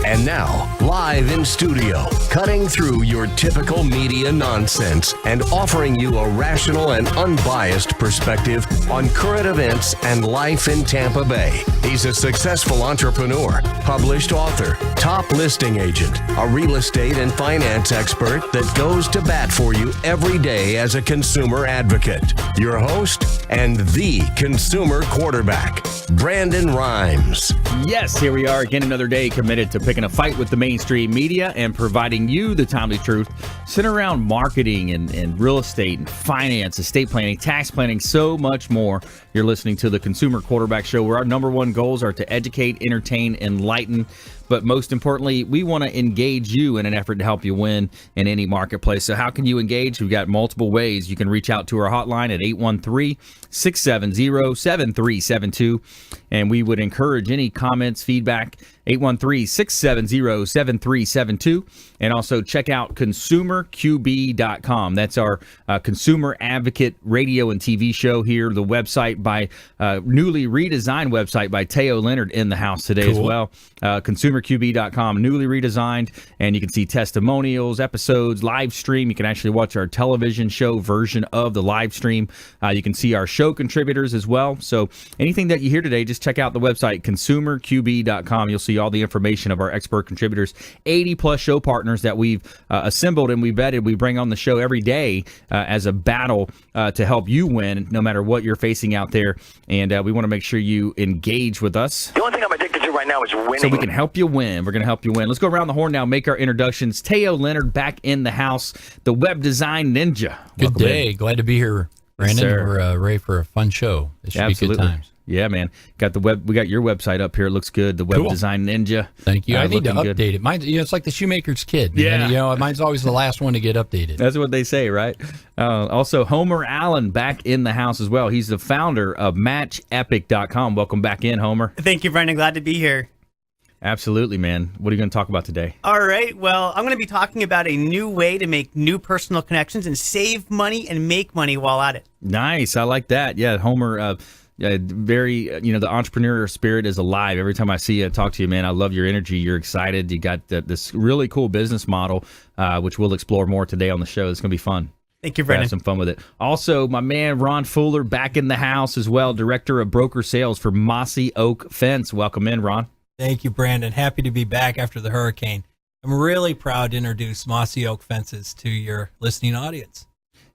And now, live in studio, cutting through your typical media nonsense and offering you a rational and unbiased perspective on current events and life in Tampa Bay. He's a successful entrepreneur, published author, top listing agent, a real estate and finance expert that goes to bat for you every day as a consumer advocate. Your host and the consumer quarterback, Brandon Rhymes. Yes, here we are again, another day committed to picking a fight with the mainstream media and providing you the timely truth centered around marketing and real estate and finance, estate planning, tax planning, so much more. You're listening to the Consumer Quarterback Show, where our number one goals are to educate, entertain, enlighten, but most importantly, we want to engage you in an effort to help you win in any marketplace. So how can you engage? We've got multiple ways. You can reach out to our hotline at 813-670-7372, and we would encourage any comments, feedback, 813-670-7372, and also check out consumerqb.com. That's our consumer advocate radio and TV show here, the website by newly redesigned website by Leonard in the house today as well. Consumerqb.com, newly redesigned, and you can see testimonials, episodes, live stream. You can actually watch our television show version of the live stream. You can see our show contributors as well. So anything that you hear today, just check out the website, consumerqb.com. You'll see all the information of our expert contributors, 80 plus show partners that we've assembled and we vetted. We bring on the show every day as a battle to help you win, no matter what you're facing out there. And we want to make sure you engage with us. The only thing I'm addicted to right now is winning. So we can help you win. We're going to help you win. Let's go around the horn now, make our introductions. Leonard back in the house, the web design ninja. Good day. Glad to be here, Brandon. Yes, we're ready for a fun show. It should be good times. Yeah, man. Got the web. We got your website up here. It looks good. The web design ninja. Thank you. I need to update it. Mine's, it's like the shoemaker's kid. Man. Yeah. Mine's always the last one to get updated. That's what they say, right? Also, Homer Allen back in the house as well. He's the founder of MatchEpic.com. Welcome back in, Homer. Thank you, Brandon. Glad to be here. Absolutely, man. What are you going to talk about today? All right. Well, I'm going to be talking about a new way to make new personal connections and save money and make money while at it. Nice. I like that. Yeah, Homer. Very, the entrepreneurial spirit is alive. Every time I see you, I talk to you, man, I love your energy. You're excited. You got this really cool business model, which we'll explore more today on the show. It's going to be fun. Thank you, Brandon. Have some fun with it. Also, my man, Ron Fuller, back in the house as well, director of broker sales for Mossy Oak Fence. Welcome in, Ron. Thank you, Brandon. Happy to be back after the hurricane. I'm really proud to introduce Mossy Oak Fences to your listening audience.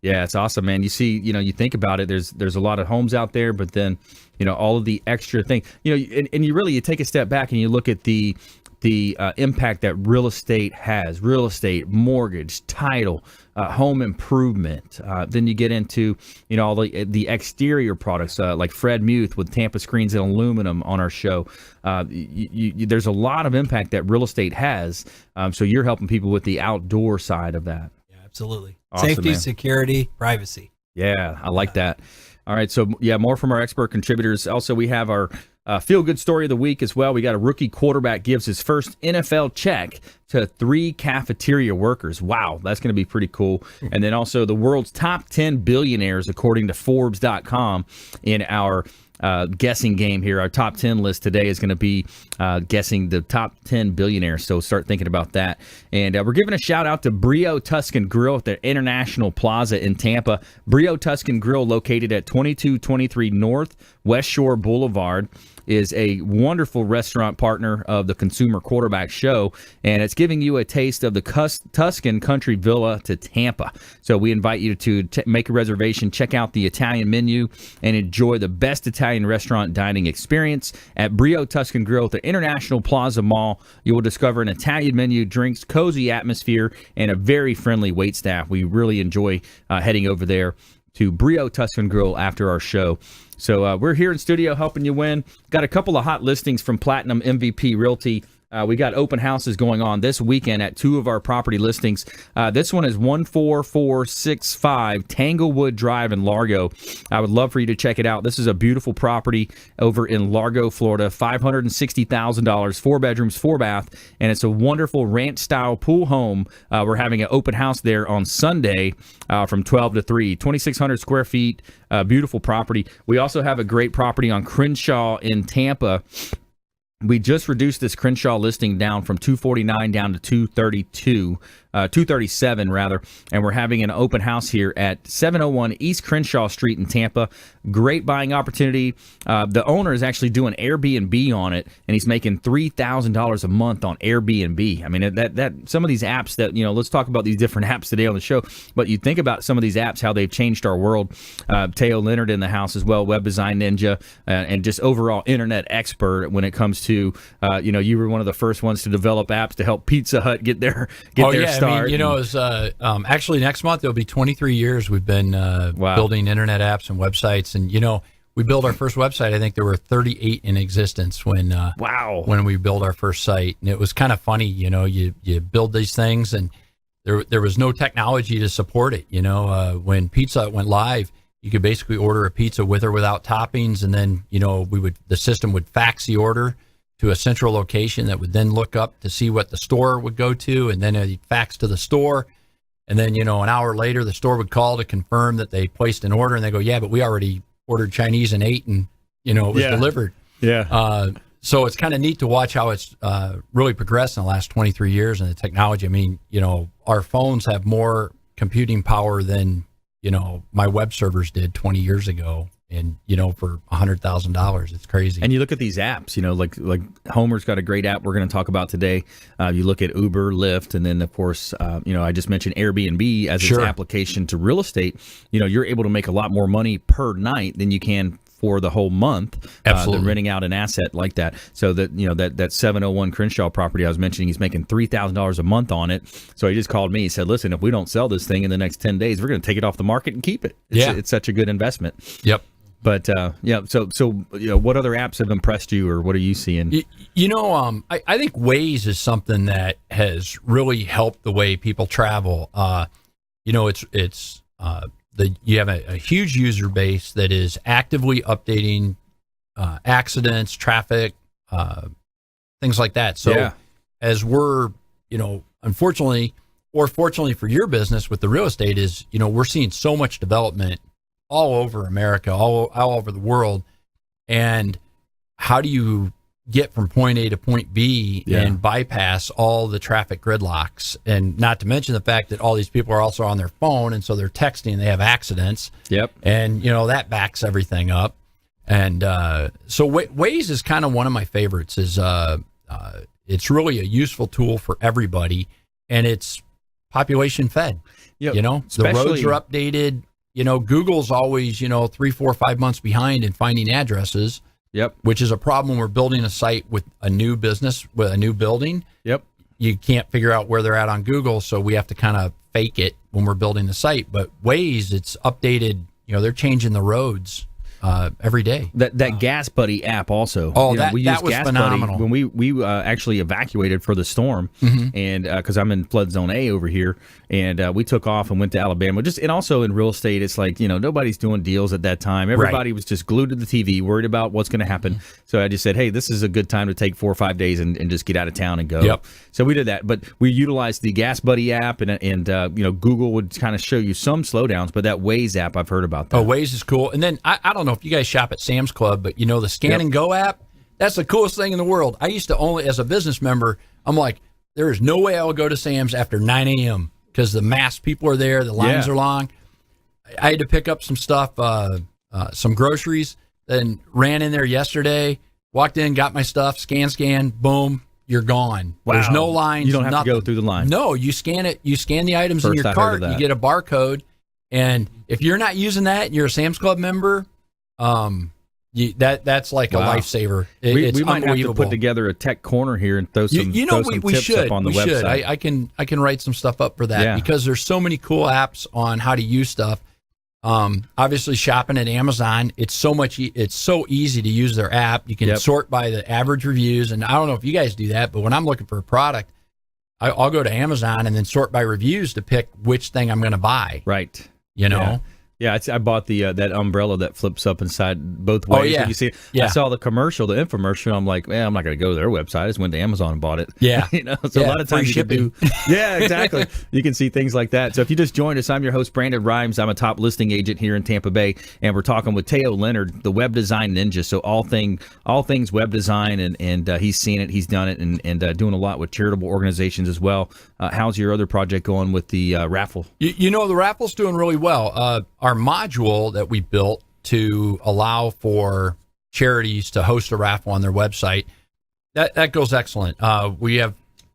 Yeah, it's awesome, man. You see, you think about it, there's a lot of homes out there, but then, all of the extra things, and you take a step back and you look at the impact that real estate has, real estate, mortgage, title, home improvement. Then you get into, all the exterior products, like Fred Muth with Tampa Screens and Aluminum on our show. There's a lot of impact that real estate has. So you're helping people with the outdoor side of that. Yeah, absolutely. Awesome, safety, man. Security, privacy. Yeah, I like that. All right, so more from our expert contributors. Also, we have our feel-good story of the week as well. We got a rookie quarterback gives his first NFL check to 3 cafeteria workers. Wow, that's going to be pretty cool. And then also the world's top 10 billionaires, according to Forbes.com, in our guessing game here. Our top 10 list today is going to be guessing the top 10 billionaires, so start thinking about that. And we're giving a shout out to Brio Tuscan Grill at the International Plaza in Tampa. Brio Tuscan Grill, located at 2223 North West Shore Boulevard, is a wonderful restaurant partner of the Consumer Quarterback Show, and it's giving you a taste of the Tuscan Country Villa to Tampa. So we invite you to make a reservation, check out the Italian menu, and enjoy the best Italian restaurant dining experience at Brio Tuscan Grill at the International Plaza Mall. You will discover an Italian menu, drinks, cozy atmosphere, and a very friendly wait staff. We really enjoy heading over there to Brio Tuscan Grill after our show. So we're here in studio helping you win. Got a couple of hot listings from Platinum MVP Realty. We got open houses going on this weekend at 2 of our property listings. This one is 14465 Tanglewood Drive in Largo. I would love for you to check it out. This is a beautiful property over in Largo, Florida. $560,000, 4 bedrooms, 4 bath, and it's a wonderful ranch-style pool home. We're having an open house there on Sunday from 12 to 3. 2,600 square feet, beautiful property. We also have a great property on Crenshaw in Tampa we just reduced this Crenshaw listing down from 249 down to 237 rather, and we're having an open house here at 701 East Crenshaw Street in Tampa. Great buying opportunity. The owner is actually doing Airbnb on it, and he's making $3,000 a month on Airbnb. I mean, that some of these apps that, let's talk about these different apps today on the show, but you think about some of these apps, how they've changed our world. Teo Leonard in the house as well, web design ninja, and just overall internet expert when it comes to, you were one of the first ones to develop apps to help Pizza Hut get their start. I mean, it's actually next month it'll be 23 years we've been building internet apps and websites, and we built our first website. I think there were 38 in existence when we built our first site, and it was kind of funny. You build these things, and there was no technology to support it. When Pizza Hut went live, you could basically order a pizza with or without toppings, and then the system would fax the order to a central location that would then look up to see what the store would go to, and then it'd fax to the store, and then an hour later the store would call to confirm that they placed an order, and they go, yeah, but we already ordered Chinese and ate, and it was delivered. So it's kind of neat to watch how it's really progressed in the last 23 years in the technology. I mean, our phones have more computing power than my web servers did 20 years ago. And, for $100,000, it's crazy. And you look at these apps, like Homer's got a great app we're going to talk about today. You look at Uber, Lyft, and then, of course, I just mentioned Airbnb as its application to real estate. You're able to make a lot more money per night than you can for the whole month. Absolutely. Renting out an asset like that. So that 701 Crenshaw property I was mentioning, he's making $3,000 a month on it. So he just called me. He said, listen, if we don't sell this thing in the next 10 days, we're going to take it off the market and keep it. It's such a good investment. Yep. But so what other apps have impressed you, or what are you seeing? I think Waze is something that has really helped the way people travel. You have a huge user base that is actively updating accidents, traffic, things like that. So as we're, unfortunately or fortunately for your business with the real estate is, we're seeing so much development all over America, all over the world. And how do you get from point A to point B and bypass all the traffic gridlocks? And not to mention the fact that all these people are also on their phone, and so they're texting, they have accidents. Yep. And, that backs everything up. And so Waze is kind of one of my favorites. It's really a useful tool for everybody, and it's population fed. Yep. The roads are updated. Google's always, 3, 4, 5 months behind in finding addresses. Yep. Which is a problem. We're building a site with a new business, with a new building. Yep. You can't figure out where they're at on Google, so we have to kind of fake it when we're building the site. But Waze, it's updated. They're changing the and every day. That Gas Buddy app also. Oh, we that used was Gas phenomenal. Buddy when we actually evacuated for the storm, and because I'm in flood zone A over here, and we took off and went to Alabama. And also in real estate, it's like nobody's doing deals at that time. Everybody was just glued to the TV, worried about what's going to happen. So I just said, hey, this is a good time to take 4 or 5 days and just get out of town and go. Yep. So we did that, but we utilized the Gas Buddy app, and Google would kind of show you some slowdowns, but that Waze app, I've heard about that. Oh, Waze is cool. And then I don't know if you guys shop at Sam's Club, but the Scan and Go app, that's the coolest thing in the world. I used to only, as a business member, I'm like, there is no way I will go to Sam's after 9 a.m. because the mass people are there, the lines are long. I had to pick up some stuff, some groceries, then ran in there yesterday, walked in, got my stuff, scan, boom, you're gone. Wow. There's no lines. You don't have nothing. to go through the line. No, you scan it. You scan the items in your cart. You get a barcode. And if you're not using that and you're a Sam's Club member, that's like a lifesaver. It's we might have to unbelievable. put together a tech corner here and throw some, we tips should. up on the we website. should. I can write some stuff up for that because there's so many cool apps on how to use stuff. Obviously, shopping at Amazon, it's so easy to use their app. You can sort by the average reviews, and I don't know if you guys do that, but when I'm looking for a product, I'll go to Amazon and then sort by reviews to pick which thing I'm going to buy. Right. You know. Yeah, I bought the that umbrella that flips up inside both ways. Oh, yeah. You see, Yeah. I saw the infomercial. I'm like, man, I'm not going to go to their website. I just went to Amazon and bought it. Yeah. So a lot of times you can do. Yeah, exactly. You can see things like that. So if you just joined us, I'm your host, Brandon Rhymes. I'm a top listing agent here in Tampa Bay, and we're talking with Teo Leonard, the web design ninja. So all things web design, and he's seen it, he's done it, and doing a lot with charitable organizations as well. How's your other project going with the raffle? The raffle's doing really well. Our module that we built to allow for charities to host a raffle on their website, that goes excellent. We have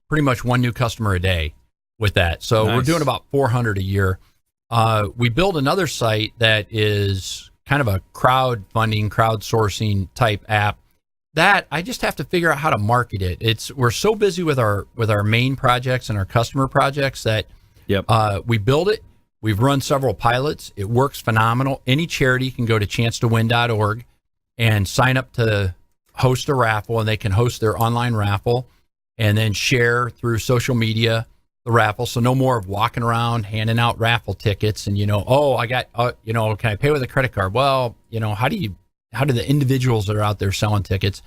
pretty much one new customer a day with that. So Nice. We're doing about 400 a year. We built another site that is kind of a crowdsourcing type app that I just have to figure out how to market it. We're so busy with our main projects and our customer projects that we build it. We've run several pilots. It works phenomenal. Any charity can go to chancetowin.org and sign up to host a raffle, and they can host their online raffle and then share through social media the raffle. So no more of walking around handing out raffle tickets and, I got, can I pay with a credit card? Well, how do the individuals that are out there selling tickets?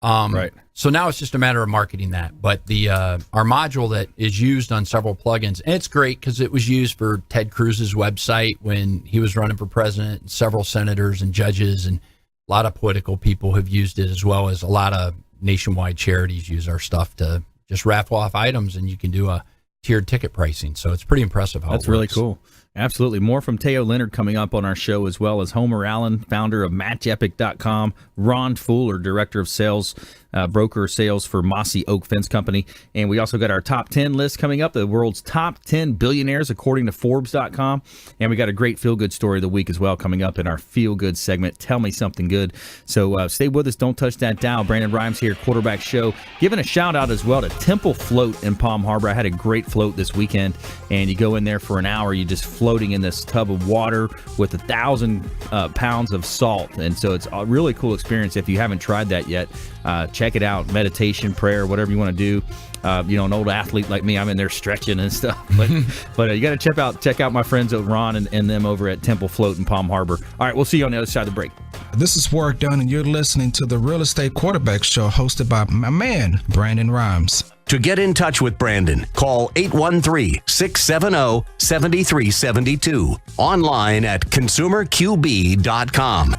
Right. So now it's just a matter of marketing that. But our module that is used on several plugins, and it's great because it was used for Ted Cruz's website when he was running for president, and several senators and judges, and a lot of political people have used it, as well as a lot of nationwide charities use our stuff to just raffle off items, and you can do a tiered ticket pricing. So it's pretty impressive how That's it works. really cool. Absolutely. More from Teo Leonard coming up on our show, as well as Homer Allen, founder of MatchEpic.com, Ron Fuller, director of sales, broker sales for Mossy Oak Fence Company. And we also got our top 10 list coming up, the world's top 10 billionaires according to Forbes.com. And we got a great feel-good story of the week as well coming up in our feel-good segment, Tell Me Something Good. So stay with us. Don't touch that dial. Brandon Rhymes here, Quarterback Show. Giving a shout-out as well to Temple Float in Palm Harbor. I had a great float this weekend, and you go in there for an hour, you just floating in this tub of water with 1,000 pounds of salt. And so it's a really cool experience. If you haven't tried that yet, check it out. Meditation, prayer, whatever you want to do. An old athlete like me, I'm in there stretching and stuff. But you got to check out my friends over Ron and them over at Temple Float in Palm Harbor. All right, we'll see you on the other side of the break. This is Warwick Dunn, and you're listening to the Real Estate Quarterback Show, hosted by my man, Brandon Rhymes. To get in touch with Brandon, call 813-670-7372. Online at consumerqb.com.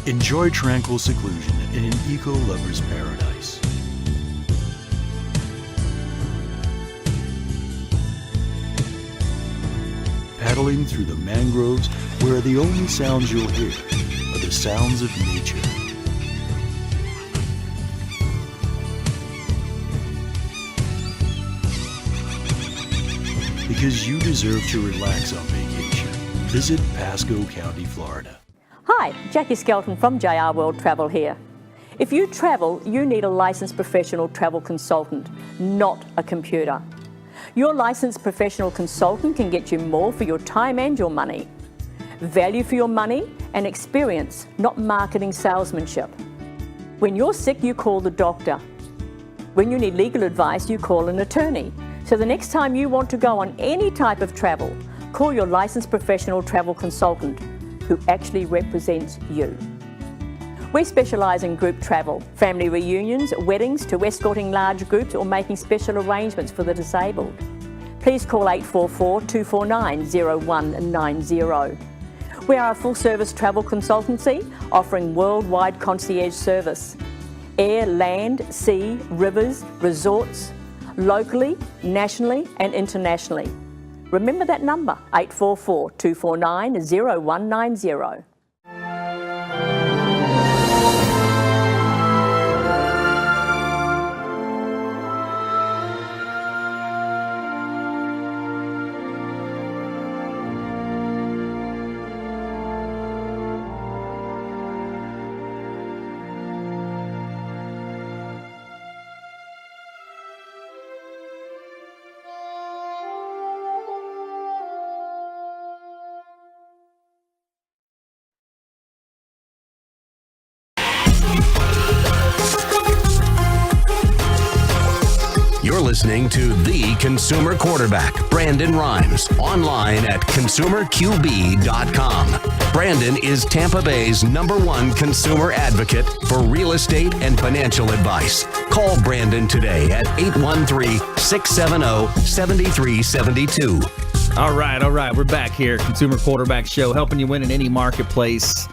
Enjoy tranquil seclusion in an eco-lover's paradise. Paddling through the mangroves where the only sounds you'll hear are the sounds of nature. Because you deserve to relax on vacation, visit Pasco County, Florida. Hi, Jackie Skelton from JR World Travel here. If you travel, you need a licensed professional travel consultant, not a computer. Your licensed professional consultant can get you more for your time and your money. Value for your money and experience, not marketing salesmanship. When you're sick, you call the doctor. When you need legal advice, you call an attorney. So the next time you want to go on any type of travel, call your licensed professional travel consultant who actually represents you. We specialise in group travel, family reunions, weddings, to escorting large groups or making special arrangements for the disabled. Please call 844-249-0190. We are a full-service travel consultancy offering worldwide concierge service. Air, land, sea, rivers, resorts, locally, nationally and internationally. Remember that number, 844-249-0190. You're listening to The Consumer Quarterback, Brandon Rhymes, online at consumerqb.com. Brandon is Tampa Bay's #1 consumer advocate for real estate and financial advice. Call Brandon today at 813-670-7372. All right. We're back here, Consumer Quarterback Show, helping you win in any marketplace.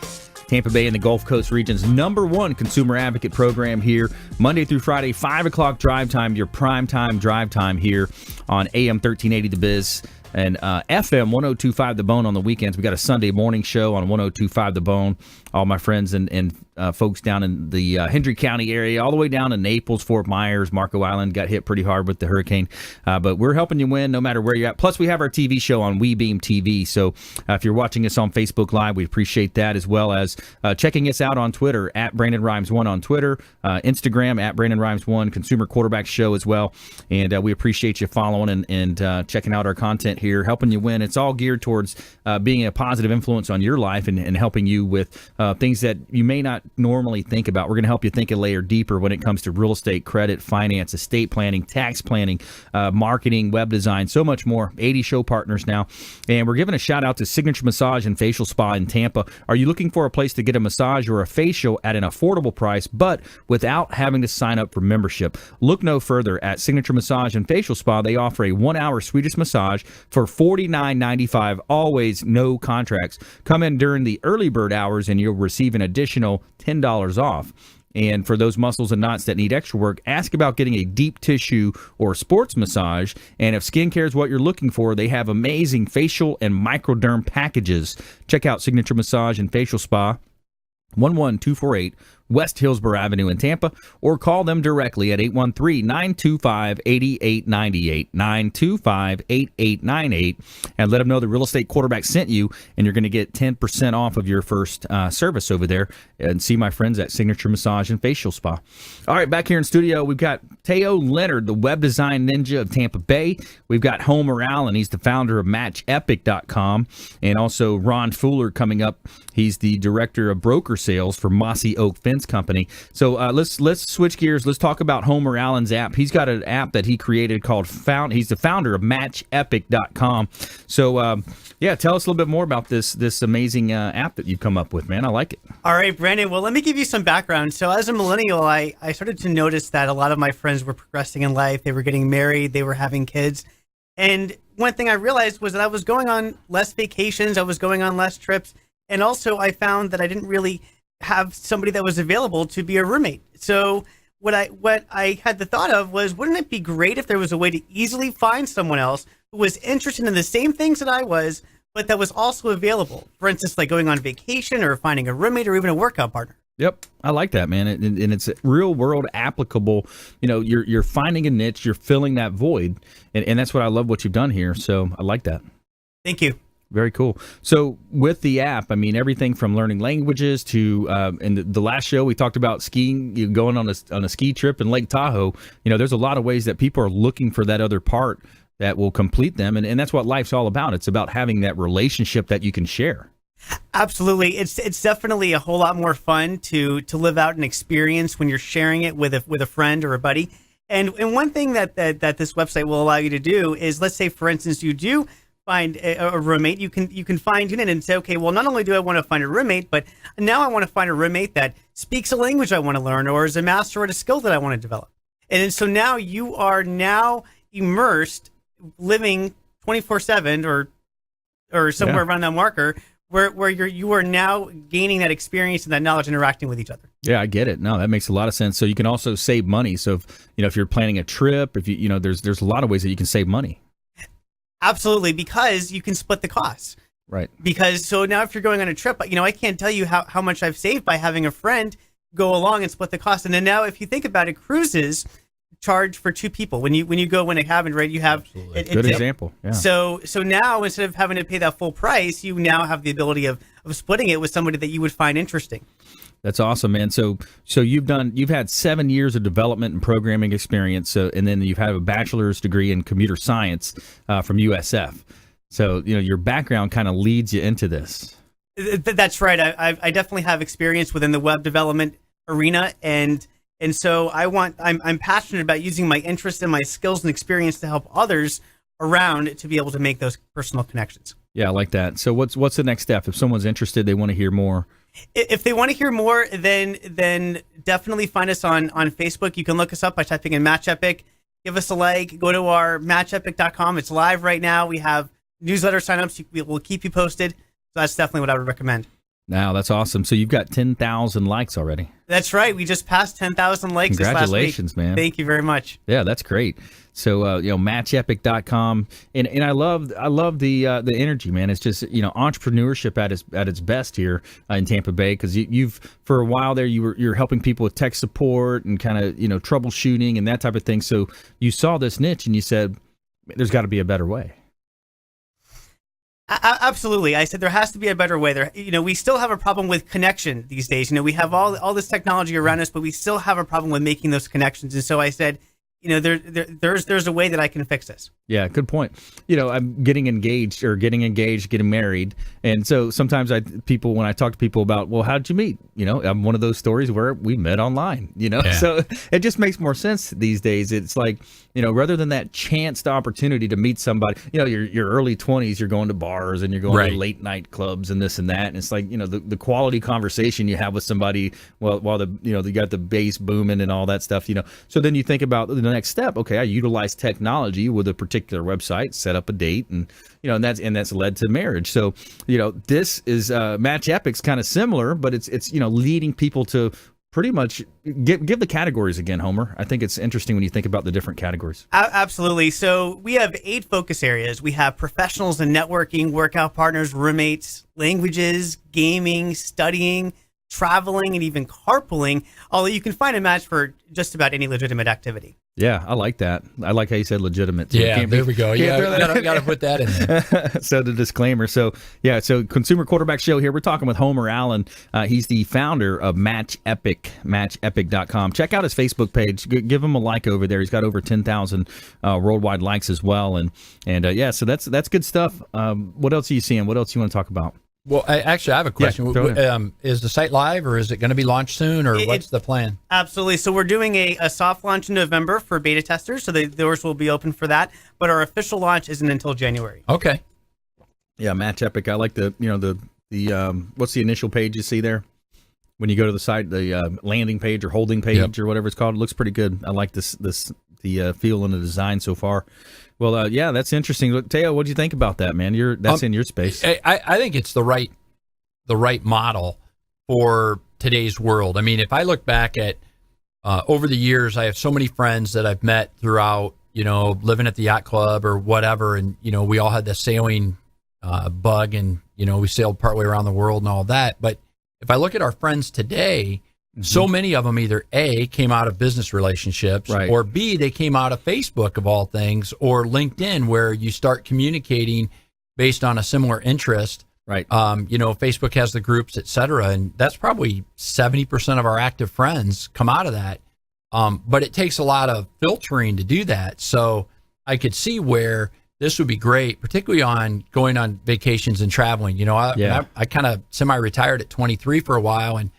Tampa Bay and the Gulf Coast region's #1 consumer advocate program here, Monday through Friday, 5 o'clock drive time, your prime time drive time here on AM 1380 The Biz and FM 1025 The Bone on the weekends. We got a Sunday morning show on 1025 The Bone. All my friends and folks down in the Hendry County area, all the way down to Naples, Fort Myers, Marco Island, got hit pretty hard with the hurricane. But we're helping you win no matter where you're at. Plus, we have our TV show on WeBeam TV. So if you're watching us on Facebook Live, we appreciate that, as well as checking us out on Twitter, at Brandon Rhymes1 on Twitter, Instagram, at Brandon Rhymes1, Consumer Quarterback Show as well. And we appreciate you following and checking out our content here, helping you win. It's all geared towards being a positive influence on your life and helping you with things that you may not normally think about. We're going to help you think a layer deeper when it comes to real estate, credit, finance, estate planning, tax planning, marketing, web design, so much more. 80 show partners now. And we're giving a shout out to Signature Massage and Facial Spa in Tampa. Are you looking for a place to get a massage or a facial at an affordable price, but without having to sign up for membership? Look no further. At Signature Massage and Facial Spa, they offer a 1-hour Swedish massage for $49.95, always no contracts. Come in during the early bird hours and you'll receive an additional $10 off. And for those muscles and knots that need extra work, ask about getting a deep tissue or sports massage. And if skincare is what you're looking for, they have amazing facial and microderm packages. Check out Signature Massage and Facial Spa, 11248 West Hillsborough Avenue in Tampa, or call them directly at 813-925-8898, 925-8898, and let them know the Real Estate Quarterback sent you, and you're going to get 10% off of your first service over there. And see my friends at Signature Massage and Facial Spa. All right, back here in studio, we've got Teo Leonard, the web design ninja of Tampa Bay. We've got Homer Allen. He's the founder of MatchEpic.com, and also Ron Fuller coming up. He's the director of broker sales for Mossy Oak Fence Company. So let's switch gears. Let's talk about Homer Allen's app. He's got an app that he created called He's the founder of MatchEpic.com. So yeah, tell us a little bit more about this amazing app that you've come up with, man. I like it. All right, Brandon. Well, let me give you some background. So as a millennial, I started to notice that a lot of my friends were progressing in life. They were getting married. They were having kids. And one thing I realized was that I was going on less vacations. I was going on less trips. And also I found that I didn't really have somebody that was available to be a roommate. So what I had the thought of was, wouldn't it be great if there was a way to easily find someone else who was interested in the same things that I was, but that was also available? For instance, like going on vacation or finding a roommate or even a workout partner. Yep, I like that, man, and it's real world applicable. You know, you're finding a niche, you're filling that void, and that's what I love what you've done here. So I like that. Thank you. Very cool. So with the app, I mean, everything from learning languages to, in the last show we talked about skiing, going on a ski trip in Lake Tahoe. You know, there's a lot of ways that people are looking for that other part that will complete them, and that's what life's all about. It's about having that relationship that you can share. Absolutely. It's definitely a whole lot more fun to live out an experience when you're sharing it with a friend or a buddy. And one thing that this website will allow you to do is, let's say, for instance, you do find a roommate, you can fine tune it and say, okay, well, not only do I want to find a roommate, but now I want to find a roommate that speaks a language I want to learn or is a master at a skill that I want to develop. And so now you are now immersed, living 24/7 or somewhere around that marker where you are now gaining that experience and that knowledge interacting with each other. Yeah, I get it. No, that makes a lot of sense. So you can also save money. So if you're planning a trip, if there's a lot of ways that you can save money. Absolutely, because you can split the costs. Right. Because so now if you're going on a trip, I can't tell you how much I've saved by having a friend go along and split the cost. And then now if you think about it, cruises charge for two people. When you go in a cabin, right, you have good example. Yeah. So now instead of having to pay that full price, you now have the ability of splitting it with somebody that you would find interesting. That's awesome, man. So you've had 7 years of development and programming experience, and then you've had a bachelor's degree in computer science from USF. So your background kind of leads you into this. That's right. I definitely have experience within the web development arena, and so I'm passionate about using my interest and my skills and experience to help others around to be able to make those personal connections. Yeah, I like that. So what's the next step if someone's interested? They want to hear more. If they want to hear more, then definitely find us on Facebook. You can look us up by typing in Match Epic. Give us a like. Go to our matchepic.com. It's live right now. We have newsletter signups. We'll keep you posted. So that's definitely what I would recommend. Now, that's awesome. So you've got 10,000 likes already. That's right. We just passed 10,000 likes this last week. Congratulations, man. Thank you very much. Yeah, that's great. So, matchepic.com. And I love the energy, man. It's just, entrepreneurship at its best here in Tampa Bay, because you've, for a while there, you're helping people with tech support and kind of, troubleshooting and that type of thing. So you saw this niche and you said, there's got to be a better way. Absolutely. I said there has to be a better way. We still have a problem with connection these days. We have all this technology around us, but we still have a problem with making those connections. And so I said, there's a way that I can fix this. Yeah, good point. I'm getting engaged, getting married. And so sometimes when I talk to people about, well, how'd you meet? I'm one of those stories where we met online, Yeah. So it just makes more sense these days. It's like, rather than that chanced opportunity to meet somebody, your early 20s, you're going to bars and you're going to late night clubs and this and that. And it's like, the quality conversation you have with somebody while you got the bass booming and all that stuff, So then you think about the next step. Okay, I utilize technology with a particular website, set up a date, and and that's led to marriage. So this is Match Epic's kind of similar, but it's leading people to pretty much give the categories again, Homer. I think it's interesting when you think about the different categories. Absolutely. So we have 8 focus areas. We have professionals and networking, workout partners, roommates, languages, gaming, studying, traveling, and even carpooling. Although you can find a match for just about any legitimate activity. Yeah, I like that. I like how you said legitimate. So yeah, there we go. Yeah, got to put that in there. So the disclaimer. So Consumer Quarterback Show here. We're talking with Homer Allen. He's the founder of Match Epic, matchepic.com. Check out his Facebook page. Give him a like over there. He's got over 10,000 worldwide likes as well. So that's good stuff. What else are you seeing? What else you want to talk about? Well, I have a question. Is the site live, or is it going to be launched soon, or what's the plan? Absolutely. So we're doing a soft launch in November for beta testers, so the doors will be open for that. But our official launch isn't until January. Okay. Yeah, Match Epic. I like the what's the initial page you see there? When you go to the site, the landing page or holding page or whatever it's called, it looks pretty good. I like the feel and the design so far. Well, that's interesting. Look, Teo, what do you think about that, man? That's in your space. I think it's the right model for today's world. I mean, if I look back at over the years, I have so many friends that I've met throughout, living at the yacht club or whatever, and we all had the sailing bug, and we sailed partway around the world and all that. But if I look at our friends today, so many of them either A, came out of business relationships, or B, they came out of Facebook of all things, or LinkedIn, where you start communicating based on a similar interest. Right. Facebook has the groups, et cetera, and that's probably 70% of our active friends come out of that. But it takes a lot of filtering to do that. So I could see where this would be great, particularly on going on vacations and traveling. I kind of semi-retired at 23 for a while, and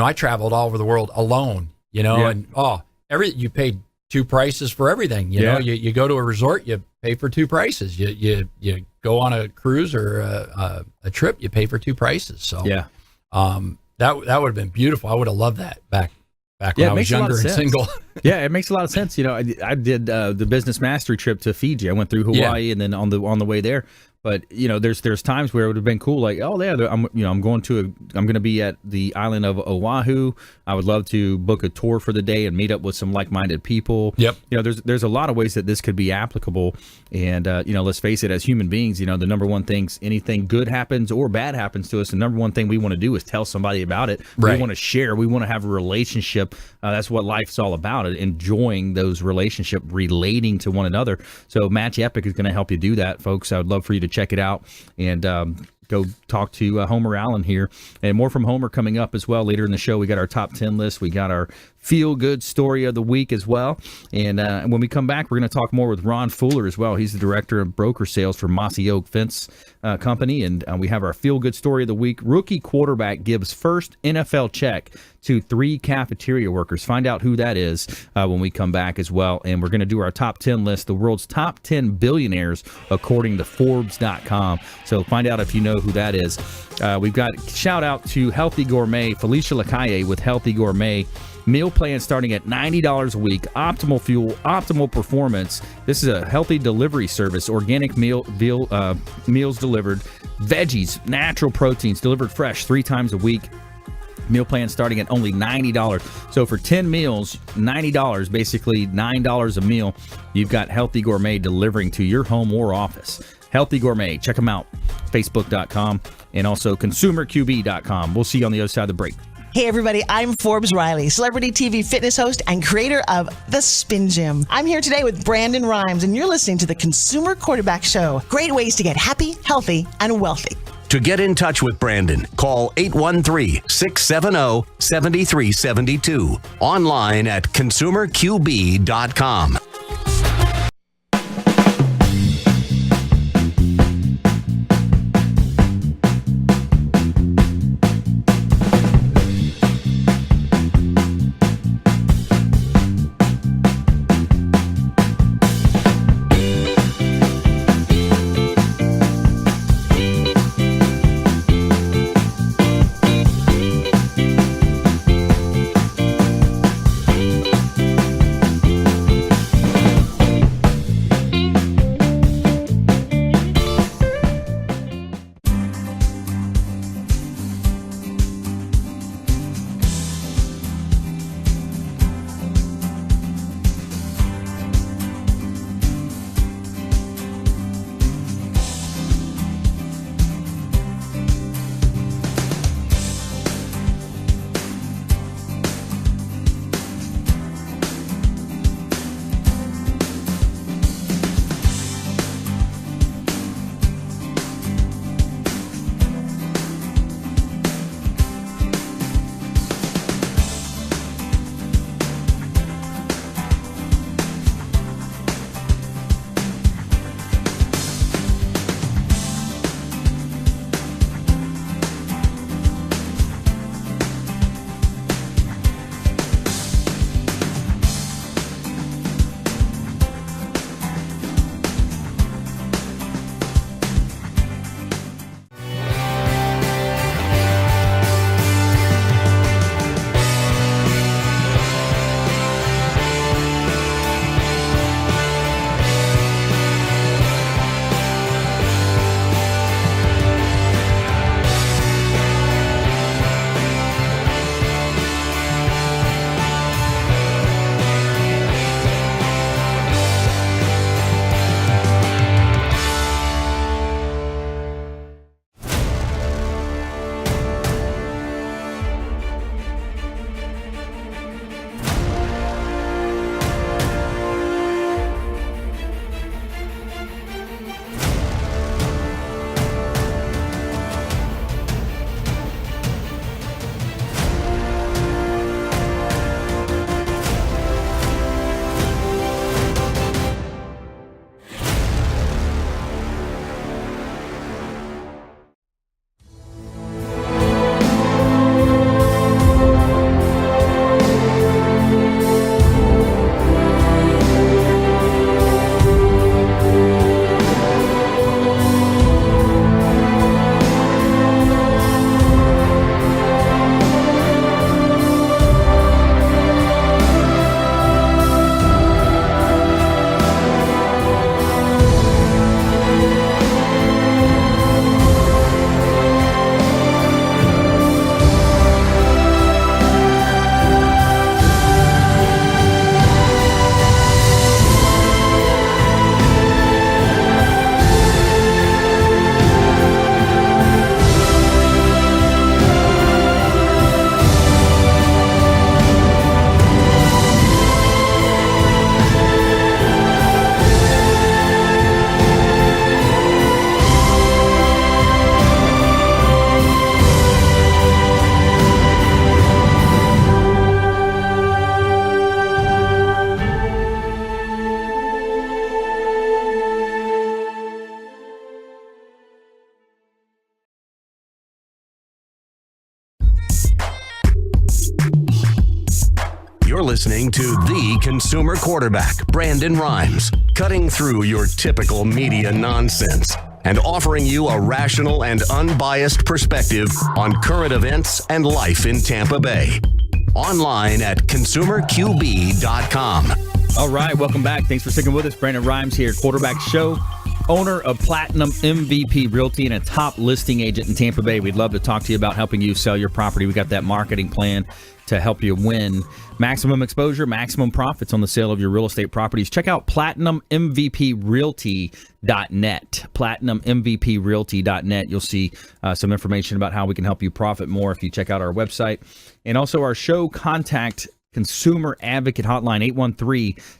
I traveled all over the world alone, and you paid two prices for everything. You know, you go to a resort, you pay for two prices. You go on a cruise or a trip, you pay for two prices. So that would have been beautiful. I would have loved that back when I was younger and single. Yeah, it makes a lot of sense. You know, I did the business mastery trip to Fiji. I went through Hawaii and then on the way there. But you know, there's times where it would have been cool, like, oh yeah, I'm going to be at the island of Oahu. I would love to book a tour for the day and meet up with some like-minded people. Yep. You know, there's a lot of ways that this could be applicable. And you know, let's face it, as human beings, you know, the number one things, anything good happens or bad happens to us, the number one thing we want to do is tell somebody about it. Right. We want to share. We want to have a relationship. That's what life's all about. Enjoying those relationships, relating to one another. So Match Epic is going to help you do that, folks. I would love for you to check it out and go talk to Homer Allen here. And more from Homer coming up as well later in the show. We got our top 10 list. We got our feel-good story of the week as well. And when we come back, we're going to talk more with Ron Fuller as well. He's the director of broker sales for Mossy Oak Fence Company. And we have our feel-good story of the week. Rookie quarterback gives first NFL check to 3 cafeteria workers. Find out who that is when we come back as well. And we're going to do our top 10 list, the world's top 10 billionaires according to Forbes.com. So find out if you know who that is. We've got shout out to Healthy Gourmet, Felicia Lacaille with Healthy Gourmet. Meal plan starting at $90 a week. Optimal fuel, optimal performance. This is a healthy delivery service. Organic meals delivered. Veggies, natural proteins delivered fresh 3 times a week. Meal plan starting at only $90. So for 10 meals, $90, basically $9 a meal, you've got Healthy Gourmet delivering to your home or office. Healthy Gourmet. Check them out. Facebook.com and also ConsumerQB.com. We'll see you on the other side of the break. Hey everybody, I'm Forbes Riley, celebrity TV fitness host and creator of The Spin Gym. I'm here today with Brandon Rhymes, and you're listening to the Consumer Quarterback Show. Great ways to get happy, healthy, and wealthy. To get in touch with Brandon, call 813-670-7372. Online at ConsumerQB.com. listening to the consumer quarterback, Brandon Rhymes, cutting through your typical media nonsense and offering you a rational and unbiased perspective on current events and life in Tampa Bay. Online at consumerqb.com. All right, welcome back. Thanks for sticking with us. Brandon Rhymes here, Quarterback Show, owner of Platinum MVP Realty and a top listing agent in Tampa Bay. We'd love to talk to you about helping you sell your property. We got that marketing plan to help you win maximum exposure, maximum profits on the sale of your real estate properties. Check out PlatinumMVPRealty.net. PlatinumMVPRealty.net. You'll see some information about how we can help you profit more if you check out our website. And also our show contact consumer advocate hotline,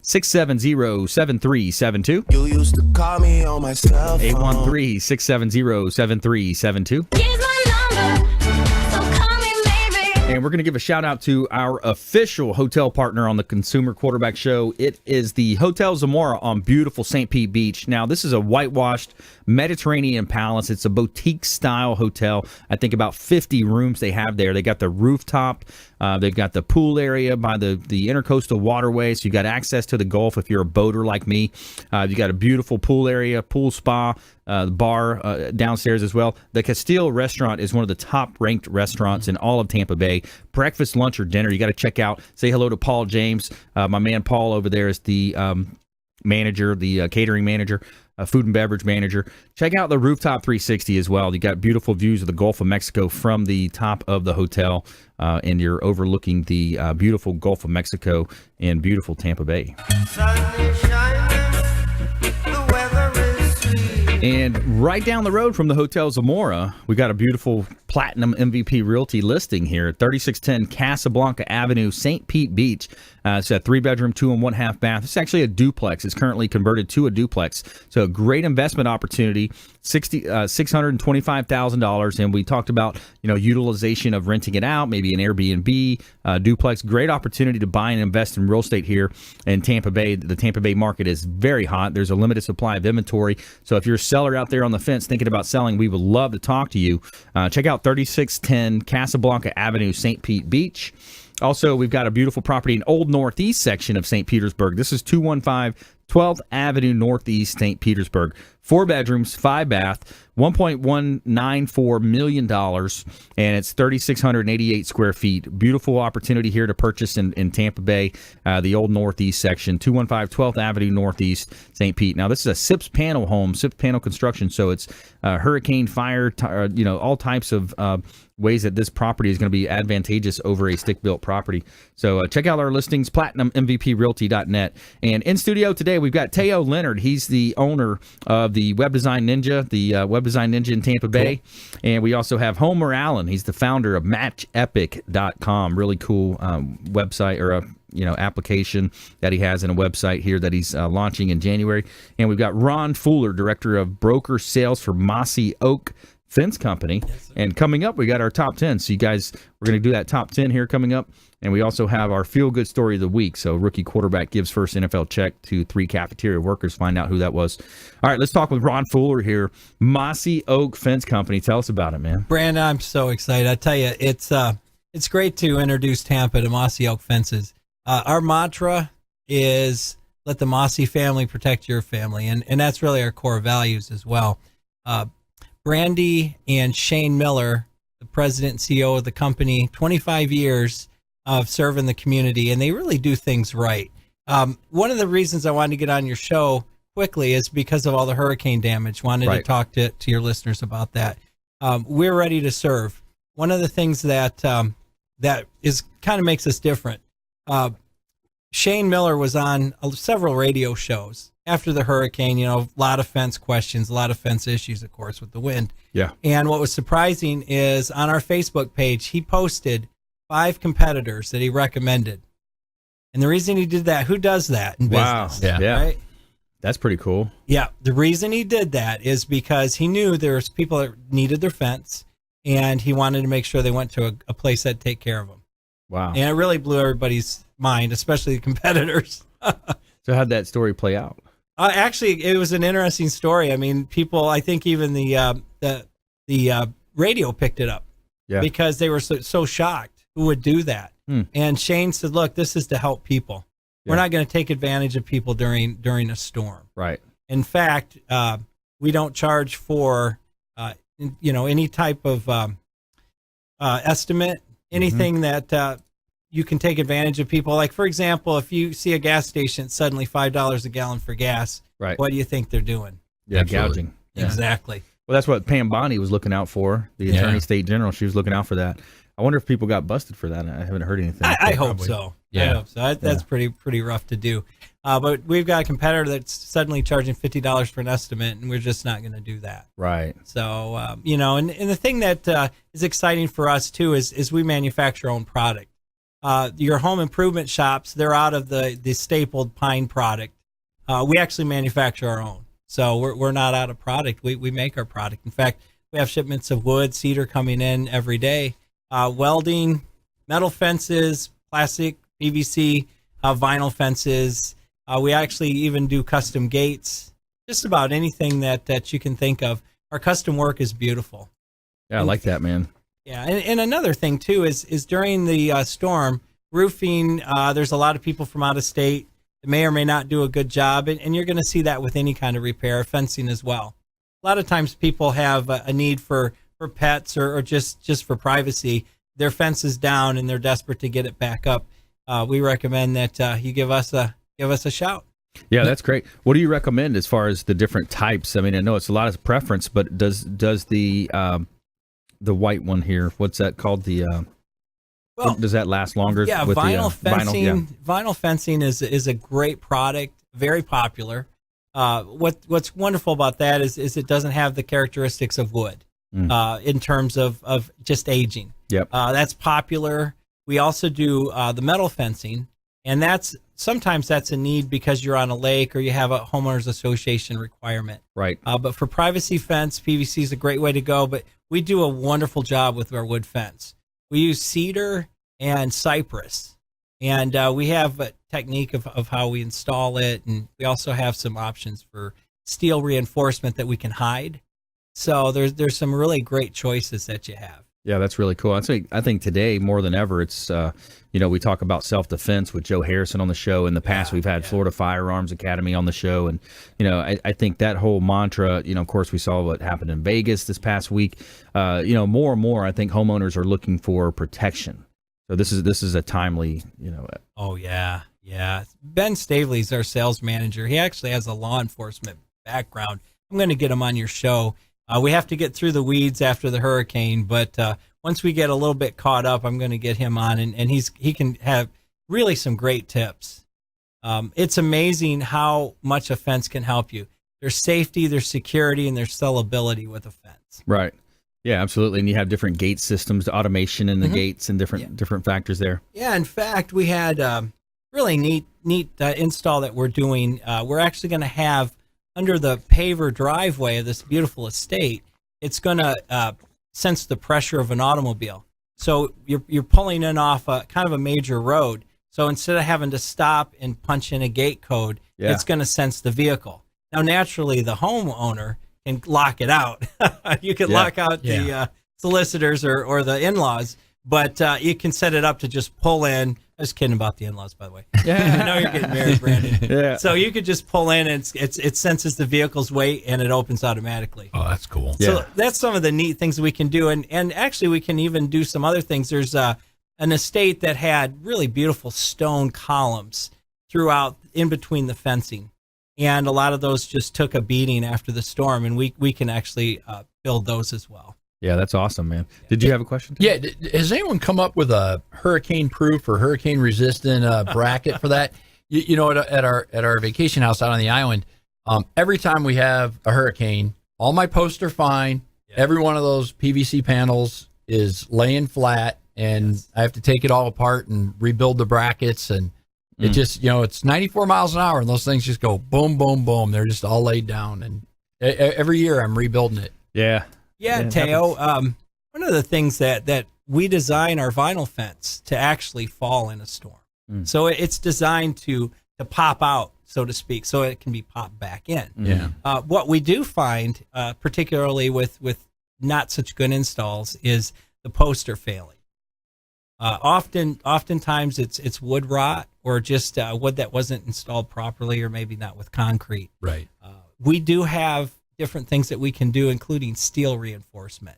813-670-7372. You used to call me on my cell phone. 813-670-7372. Here's my number, so call me maybe. And we're going to give a shout out to our official hotel partner on the Consumer Quarterback Show. It is the Hotel Zamora on beautiful St. Pete Beach. Now, this is a whitewashed Mediterranean palace. It's a boutique-style hotel. I think about 50 rooms they have there. They got the rooftop. They've got the pool area by the intercoastal waterway, so you got access to the Gulf if you're a boater like me. You got a beautiful pool area, pool spa, bar downstairs as well. The Castile restaurant is one of the top-ranked restaurants in all of Tampa Bay. Breakfast, lunch, or dinner, you got to check out. Say hello to Paul James. My man Paul over there is the manager, the catering manager. Food and beverage manager. Check out the Rooftop 360 as well. You got beautiful views of the Gulf of Mexico from the top of the hotel, and you're overlooking the beautiful Gulf of Mexico in beautiful Tampa Bay. And right down the road from the Hotel Zamora, we got a beautiful Platinum MVP Realty listing here, 3610 Casablanca Avenue, St. Pete Beach. It's a 3-bedroom, 2 and 1/2 bath. It's actually a duplex. It's currently converted to a duplex. So a great investment opportunity, $625,000. And we talked about, utilization of renting it out, maybe an Airbnb, duplex. Great opportunity to buy and invest in real estate here in Tampa Bay. The Tampa Bay market is very hot. There's a limited supply of inventory. So if you're a seller out there on the fence thinking about selling, we would love to talk to you. Check out 3610 Casablanca Avenue, St. Pete Beach. Also, we've got a beautiful property in Old Northeast section of St. Petersburg. This is 215 12th Avenue Northeast, St. Petersburg. 4 bedrooms, 5 bath, $1.194 million, and it's 3,688 square feet. Beautiful opportunity here to purchase in Tampa Bay, the Old Northeast section, 215 12th Avenue Northeast, St. Pete. Now, this is a SIPS panel home, SIPS panel construction, so it's hurricane, fire, all types of ways that this property is going to be advantageous over a stick-built property. So check out our listings, PlatinumMVPRealty.net. And in studio today, we've got Teo Leonard. He's the owner of the Web Design Ninja, Web Design Ninja in Tampa Bay. Cool. And we also have Homer Allen. He's the founder of MatchEpic.com. Really cool website or application that he has in a website here that he's launching in January. And we've got Ron Fuller, director of broker sales for Mossy Oak Fence Company. Yes, and coming up, we got our top 10. So you guys, we're going to do that top 10 here coming up. And we also have our feel-good story of the week. So rookie quarterback gives first NFL check to 3 cafeteria workers. Find out who that was. All right, let's talk with Ron Fuller here. Mossy Oak Fence Company. Tell us about it, man. Brandon, I'm so excited. I tell you, it's great to introduce Tampa to Mossy Oak Fences. Our mantra is let the Mossy family protect your family. And that's really our core values as well. Brandy and Shane Miller, the president and CEO of the company, 25 years of serving the community, and they really do things right. One of the reasons I wanted to get on your show quickly is because of all the hurricane damage. Wanted to talk to your listeners about that. We're ready to serve. One of the things that is kind of makes us different. Shane Miller was on several radio shows after the hurricane, a lot of fence questions, a lot of fence issues, of course, with the wind. Yeah. And what was surprising is on our Facebook page, he posted 5 competitors that he recommended. And the reason he did that, who does that in business? Wow. Yeah. Right? That's pretty cool. Yeah. The reason he did that is because he knew there's people that needed their fence, and he wanted to make sure they went to a place that'd take care of them. Wow. And it really blew everybody's mind, especially the competitors. So how'd that story play out? Actually, it was an interesting story. I mean, people, I think even the radio picked it up because they were so shocked. Who would do that? And Shane said, look, this is to help people. We're not going to take advantage of people during a storm. Right. In fact, we don't charge for any type of estimate, anything that you can take advantage of people. Like, for example, if you see a gas station suddenly $5 a gallon for gas, right, what do you think they're doing? Yeah, gouging. Yeah. Exactly. Well, that's what Pam Bondi was looking out for. The Attorney State General, she was looking out for that. I wonder if people got busted for that. I haven't heard anything. I hope so. Yeah. I hope so. That's pretty rough to do. But we've got a competitor that's suddenly charging $50 for an estimate, and we're just not going to do that. Right. So, and the thing that is exciting for us, too, is we manufacture our own product. Your home improvement shops, they're out of the stapled pine product. We actually manufacture our own. So we're not out of product. We make our product. In fact, we have shipments of wood, cedar coming in every day. Welding, metal fences, plastic, PVC, vinyl fences. We actually even do custom gates. Just about anything that you can think of. Our custom work is beautiful. Yeah, I like that, man. Yeah, and another thing too is during the storm, roofing. There's a lot of people from out of state that may or may not do a good job, and you're going to see that with any kind of repair, fencing as well. A lot of times people have a need for pets or just for privacy. Their fence is down and they're desperate to get it back up. We recommend that you give us a shout. Yeah, that's great. What do you recommend as far as the different types? I mean, I know it's a lot of preference, but does the white one here, what's that called? Does that last longer? Yeah, with vinyl fencing. Vinyl? Vinyl fencing is a great product, very popular. What's wonderful about that is it doesn't have the characteristics of wood in terms of just aging. Yep. That's popular. We also do the metal fencing, and sometimes that's a need because you're on a lake or you have a homeowners association requirement. Right. But for privacy fence, PVC is a great way to go. But we do a wonderful job with our wood fence. We use cedar and cypress, and we have a technique of how we install it, and we also have some options for steel reinforcement that we can hide. So there's some really great choices that you have. Yeah, that's really cool. I think today more than ever, it's we talk about self-defense with Joe Harrison on the show. In the past, we've had Florida Firearms Academy on the show, and I think that whole mantra. Of course, we saw what happened in Vegas this past week. More and more, I think homeowners are looking for protection. So this is a timely. Oh yeah. Ben Stavely's our sales manager. He actually has a law enforcement background. I'm going to get him on your show. We have to get through the weeds after the hurricane, but once we get a little bit caught up, I'm going to get him on, and he can have really some great tips. It's amazing how much a fence can help you. There's safety, there's security, and there's sellability with a fence. Right. Yeah, absolutely. And you have different gate systems, the automation in the gates, and different factors there. Yeah, in fact, we had really neat install that we're doing. We're actually going to have under the paver driveway of this beautiful estate, it's going to sense the pressure of an automobile. So you're pulling in off kind of a major road. So instead of having to stop and punch in a gate code, it's going to sense the vehicle. Now, naturally, the homeowner can lock it out. You can lock out the solicitors or the in-laws, but you can set it up to just pull in. I was kidding about the in-laws, by the way. Yeah, I know you're getting married, Brandon. Yeah. So you could just pull in, and it senses the vehicle's weight, and it opens automatically. Oh, that's cool. So that's some of the neat things we can do, and actually we can even do some other things. There's an estate that had really beautiful stone columns throughout, in between the fencing, and a lot of those just took a beating after the storm, and we can actually build those as well. Yeah, that's awesome, man. Did you have a question? Yeah. Has anyone come up with a hurricane-proof or hurricane-resistant bracket for that? At our vacation house out on the island, every time we have a hurricane, all my posts are fine. Yeah. Every one of those PVC panels is laying flat, and I have to take it all apart and rebuild the brackets. And it just, it's 94 miles an hour, and those things just go boom, boom, boom. They're just all laid down, and every year I'm rebuilding it. Yeah. Yeah, Teo, one of the things that we design our vinyl fence to actually fall in a storm. So it's designed to pop out, so to speak, so it can be popped back in. Yeah. What we do find, particularly with not such good installs, is the posts are failing. Oftentimes it's wood rot or just wood that wasn't installed properly, or maybe not with concrete. Right. We do have different things that we can do, including steel reinforcement.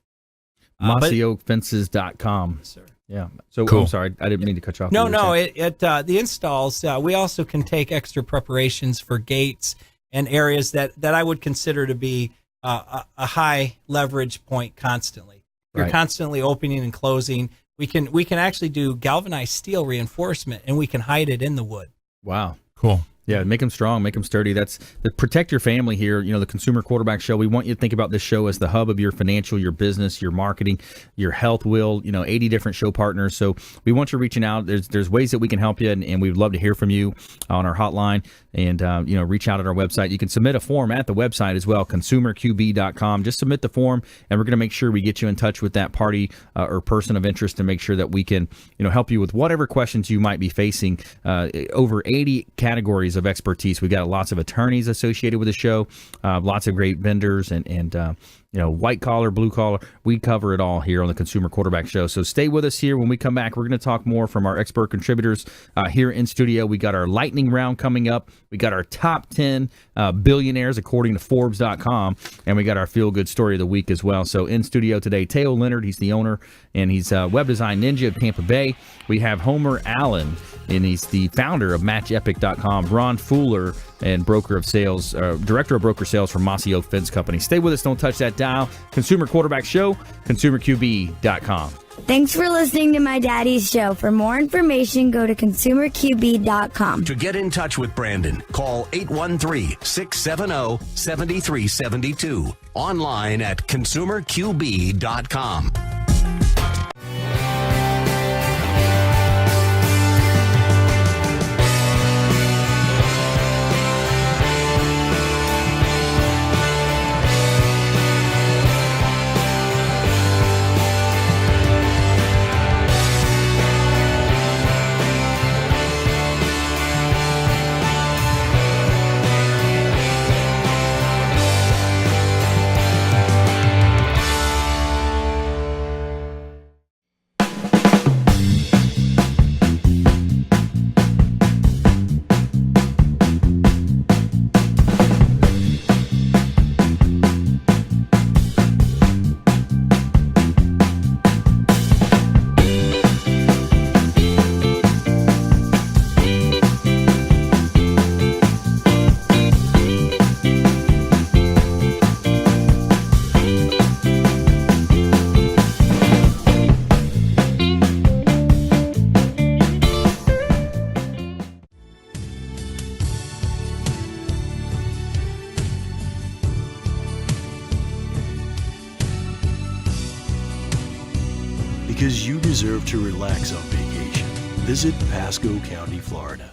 MossyOakFences.com. Sir. Yeah. So Cool. I'm sorry, I didn't mean to cut you off. No, the installs, we also can take extra preparations for gates and areas that I would consider to be a high leverage point constantly. You're Right. constantly opening and closing. We can actually do galvanized steel reinforcement, and we can hide it in the wood. Wow. Cool. Yeah, make them strong, make them sturdy. That's the protect your family here. You know, the Consumer Quarterback Show. We want you to think about this show as the hub of your financial, your business, your marketing, your health. 80 different show partners. So we want you reaching out. There's ways that we can help you, and we'd love to hear from you on our hotline. And reach out at our website. You can submit a form at the website as well, consumerqb.com. Just submit the form, and we're going to make sure we get you in touch with that party or person of interest to make sure that we can help you with whatever questions you might be facing. Over 80 categories of expertise. We've got lots of attorneys associated with the show, lots of great vendors, and white collar, blue collar. We cover it all here on the Consumer Quarterback Show. So stay with us here. When we come back, we're going to talk more from our expert contributors here in studio. We got our lightning round coming up. We got our top 10 billionaires according to Forbes.com, and we got our feel good story of the week as well. So in studio today, Teo Leonard. He's the owner, and he's web design ninja of Tampa Bay. We have Homer Allen, and he's the founder of MatchEpic.com. Ron Fuller, and director of broker sales for Mossy Oak Fence Company. Stay with us. Don't touch that dial. Consumer Quarterback Show, consumerqb.com. Thanks for listening to my daddy's show. For more information, go to consumerqb.com. To get in touch with Brandon, call 813-670-7372. Online at consumerqb.com. Because you deserve to relax on vacation. Visit Pasco County, Florida.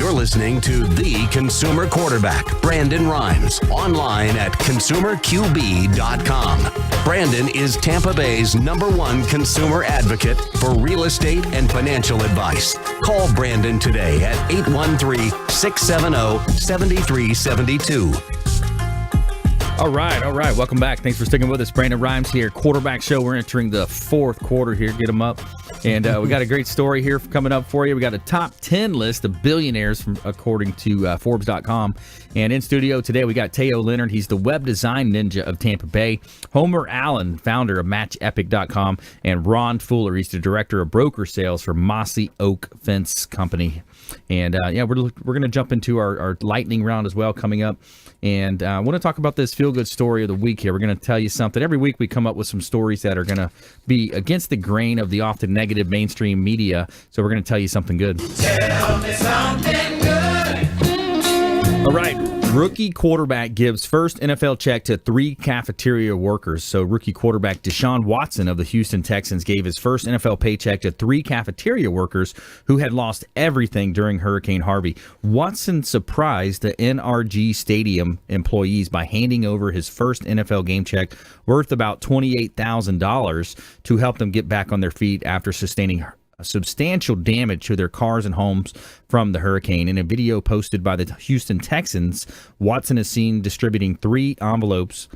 You're listening to the consumer quarterback, Brandon Rhymes, online at consumerqb.com. Brandon is Tampa Bay's #1 consumer advocate for real estate and financial advice. Call Brandon today at 813-670-7372. All right. Welcome back. Thanks for sticking with us. Brandon Rhymes here, quarterback show. We're entering the fourth quarter here. Get them up. And we got a great story here coming up for you. We got a top 10 list of billionaires according to Forbes.com. And in studio today, we got Leonard. He's the web design ninja of Tampa Bay. Homer Allen, founder of MatchEpic.com. And Ron Fuller, he's the director of broker sales for Mossy Oak Fence Company. And we're going to jump into our lightning round as well coming up. And I want to talk about this feel-good story of the week here. We're going to tell you something. Every week we come up with some stories that are going to be against the grain of the often negative mainstream media. So we're going to tell you something good. Tell me something good. All right. Rookie quarterback gives first NFL check to 3 cafeteria workers. So rookie quarterback Deshaun Watson of the Houston Texans gave his first NFL paycheck to 3 cafeteria workers who had lost everything during Hurricane Harvey. Watson surprised the NRG Stadium employees by handing over his first NFL game check worth about $28,000 to help them get back on their feet after sustaining substantial damage to their cars and homes from the hurricane. In a video posted by the Houston Texans, Watson is seen distributing 3 envelopes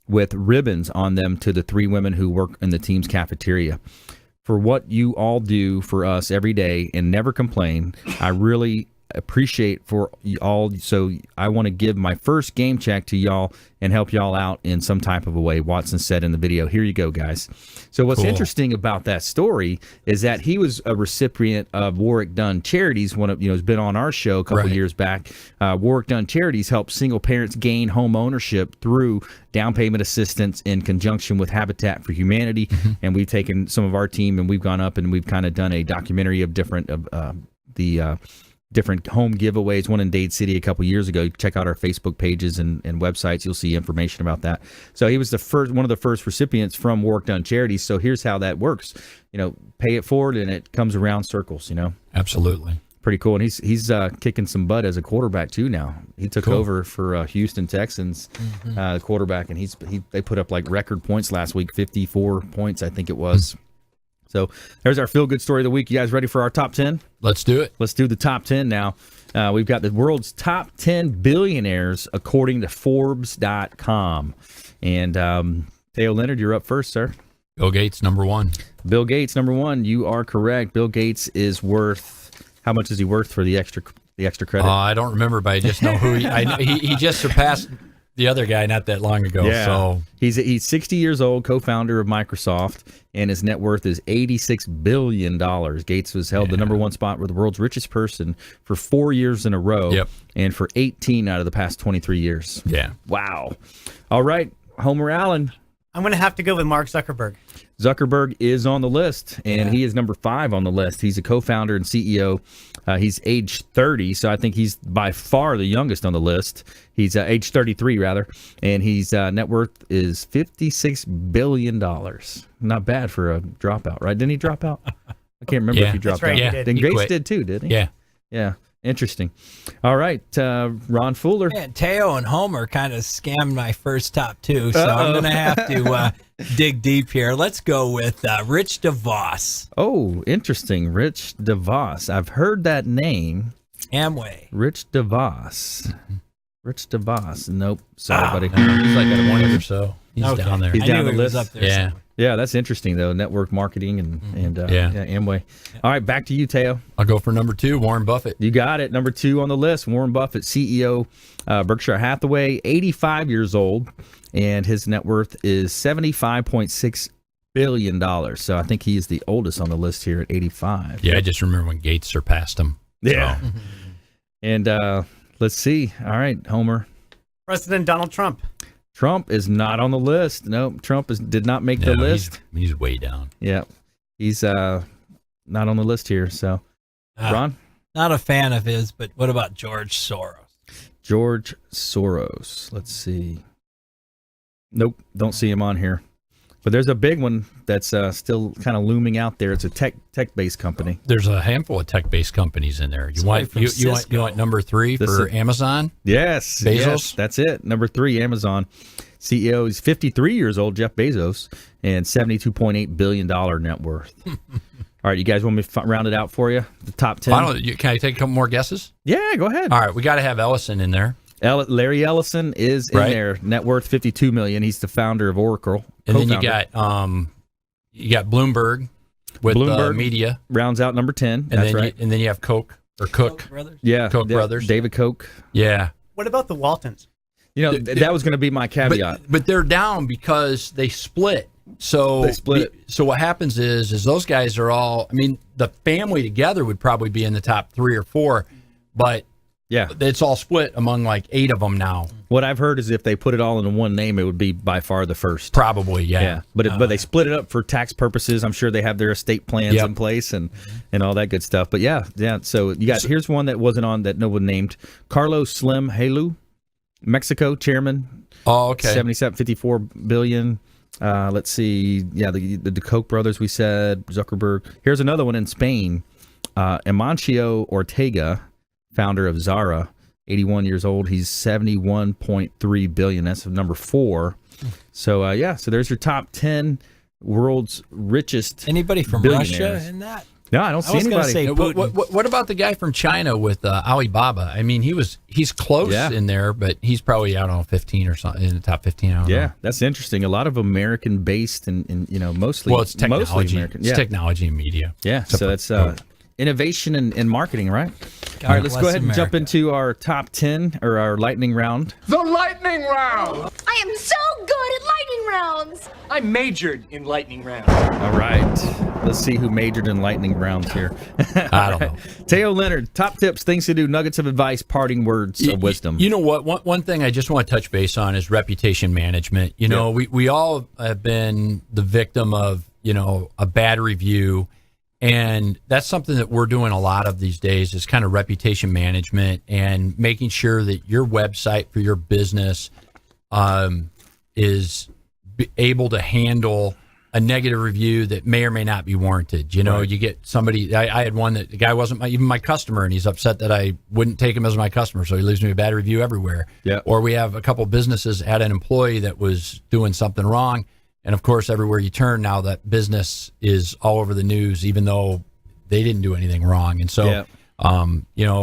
with ribbons on them to the 3 women who work in the team's cafeteria. For what you all do for us every day and never complain, I really appreciate for all. So I want to give my first game check to y'all and help y'all out in some type of a way, Watson said in the video. Here you go, guys. So what's interesting about that story is that he was a recipient of Warwick Dunn Charities. One of has been on our show a couple years back. Warwick Dunn Charities helps single parents gain home ownership through down payment assistance in conjunction with Habitat for Humanity. And we've taken some of our team and we've gone up and we've kind of done a documentary of different different home giveaways, one in Dade City a couple years ago. You check out our Facebook pages and websites. You'll see information about that. So he was one of the first recipients from Warwick Dunn Charities. So here's how that works. Pay it forward and it comes around circles, Absolutely. Pretty cool. And he's kicking some butt as a quarterback too now. He took over for Houston Texans quarterback, and they put up like record points last week, 54 points, I think it was. So there's our feel-good story of the week. You guys ready for our top 10? Let's do it. Let's do the top 10 now. We've got the world's top 10 billionaires according to Forbes.com. And Theo Leonard, you're up first, sir. Bill Gates, number 1. Bill Gates, number 1. You are correct. Bill Gates is worth, how much is he worth for the extra credit? I don't remember, but I just know who he just surpassed the other guy not that long ago. Yeah. So he's 60 years old, co-founder of Microsoft, and his net worth is $86 billion. Gates has held the number 1 spot with the world's richest person for 4 years in a row, and for 18 out of the past 23 years. Yeah. Wow. All right, Homer Allen. I'm going to have to go with Mark Zuckerberg. Zuckerberg is on the list, and he is number 5 on the list. He's a co-founder and CEO. He's age 30, so I think he's by far the youngest on the list. He's age 33, rather, and his net worth is $56 billion. Not bad for a dropout, right? Didn't he drop out? I can't remember if he dropped out. Yeah, then Gates did too, didn't he? Yeah. Yeah. Interesting. All right, Ron Fuller. Yeah, Teo and Homer kind of scammed my first top 2, so I'm going to have to dig deep here. Let's go with Rich DeVos. Oh, interesting. Rich DeVos. I've heard that name. Amway. Rich DeVos. Rich DeVos. Nope. Sorry, buddy. He's like at 1 or so. He's down there. He's down the list. Up there somewhere. Yeah, that's interesting, though. Network marketing and Amway. All right, back to you, Teo. I'll go for number 2, Warren Buffett. You got it. Number 2 on the list, Warren Buffett, CEO, Berkshire Hathaway, 85 years old, and his net worth is $75.6 billion. So I think he is the oldest on the list here at 85. Yeah, I just remember when Gates surpassed him. Yeah. So. And let's see. All right, Homer. President Donald Trump. Trump is not on the list. No, Trump did not make the list. He's way down. Yeah, he's not on the list here. So, Ron? Not a fan of his, but what about George Soros? George Soros. Let's see. Nope, don't see him on here. But there's a big one that's still kind of looming out there. It's a tech-based company. There's a handful of tech-based companies in there. You want number 3 for Amazon? Yes. Bezos? Yes, that's it. Number 3, Amazon. CEO is 53 years old, Jeff Bezos, and $72.8 billion net worth. All right, you guys want me to round it out for you? The top 10? Can I take a couple more guesses? Yeah, go ahead. All right, we got to have Ellison in there. Larry Ellison is in there. Net worth $52 million. He's the founder of Oracle. And then you got Bloomberg with media. Rounds out number 10. And then you have Koch brothers. Yeah, Koch brothers. David Koch. Yeah. What about the Waltons? That was going to be my caveat. But they're down because they split. So So what happens is those guys are all. I mean, the family together would probably be in the top 3 or 4, but. Yeah, it's all split among like 8 of them now. What I've heard is if they put it all in one name, it would be by far the first. Probably, yeah. But they split it up for tax purposes. I'm sure they have their estate plans in place and all that good stuff. But yeah. So you got here's one that wasn't on that no one named. Carlos Slim Helu, Mexico chairman. Oh, okay. 54 billion. Let's see. Yeah, the Koch brothers. We said Zuckerberg. Here's another one in Spain. Amancio Ortega, founder of Zara, 81 years old. He's 71.3 billion. That's number 4. So so there's your top 10 world's richest. Anybody from Russia in that? No, I don't see anybody. What about the guy from China with Alibaba? I mean, he's close in there, but he's probably, I don't know, 15 or something in the top 15. I don't know. That's interesting. A lot of American based and mostly. Well, it's technology. Mostly American. It's technology and media. Yeah. So that's innovation and marketing, right? All right, let's go ahead and jump into our top 10 or our lightning round. The lightning round! I am so good at lightning rounds! I majored in lightning rounds. All right. Let's see who majored in lightning rounds here. I don't know. Teo Leonard, top tips, things to do, nuggets of advice, parting words of wisdom. You know what? One thing I just want to touch base on is reputation management. You know, we all have been the victim of, a bad review. And that's something that we're doing a lot of these days is kind of reputation management and making sure that your website for your business is able to handle a negative review that may or may not be warranted. You get somebody, I had one that the guy wasn't even my customer and he's upset that I wouldn't take him as my customer. So he leaves me a bad review everywhere. Yeah. Or we have a couple businesses had an employee that was doing something wrong. And, of course, everywhere you turn now, that business is all over the news, even though they didn't do anything wrong. And so,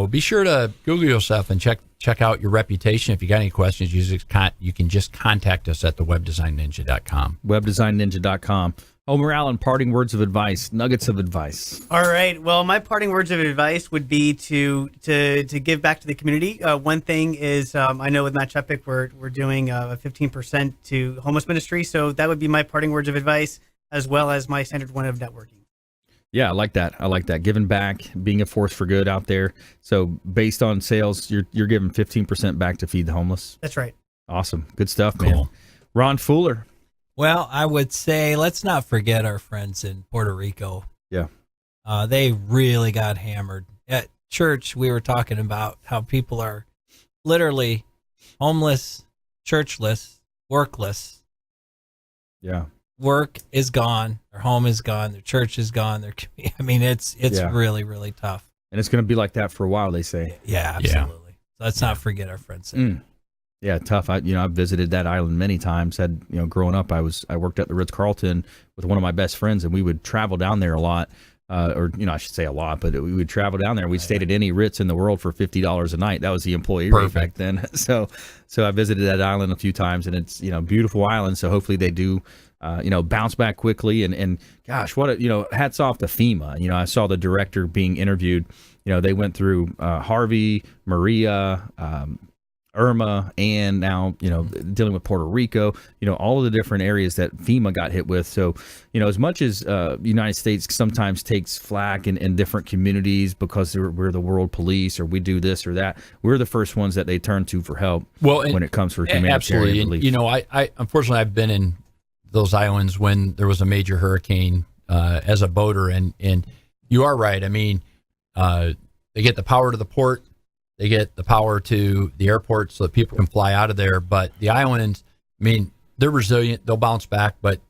be sure to Google yourself and check out your reputation. If you got any questions, you can just contact us at the webdesignninja.com. Webdesignninja.com. Homer Allen, parting words of advice, nuggets of advice. All right. Well, my parting words of advice would be to give back to the community. One thing is, I know with Matt Chepik, we're doing a 15% to homeless ministry. So that would be my parting words of advice, as well as my standard one of networking. Yeah, I like that. Giving back, being a force for good out there. So based on sales, you're giving 15% back to feed the homeless. That's right. Awesome. Good stuff, man. Ron Fuller. Well, I would say let's not forget our friends in Puerto Rico. Yeah. They really got hammered. At church, we were talking about how people are literally homeless, churchless, workless. Yeah. Work is gone. Their home is gone. Their church is gone. It's really, really tough. And it's going to be like that for a while, they say. Yeah, absolutely. So let's not forget our friends there. Yeah, tough. I've visited that island many times. Growing up, I worked at the Ritz-Carlton with one of my best friends, and we would travel down there a lot. I should say a lot, but we would travel down there. We stayed at any Ritz in the world for $50 a night. That was the employee rate back then. So I visited that island a few times, and it's beautiful island. So hopefully they do bounce back quickly. And gosh, hats off to FEMA. I saw the director being interviewed. They went through Harvey, Maria, Irma, and now dealing with Puerto Rico, all of the different areas that FEMA got hit with. So as much as the United States sometimes takes flack in different communities because we're the world police or we do this or that, we're the first ones that they turn to for help when it comes for humanitarian relief. I unfortunately I've been in those islands when there was a major hurricane as a boater, and you are right. I mean, they get the power to the port. They get the power to the airport so that people can fly out of there. But the islands, they're resilient. They'll bounce back. But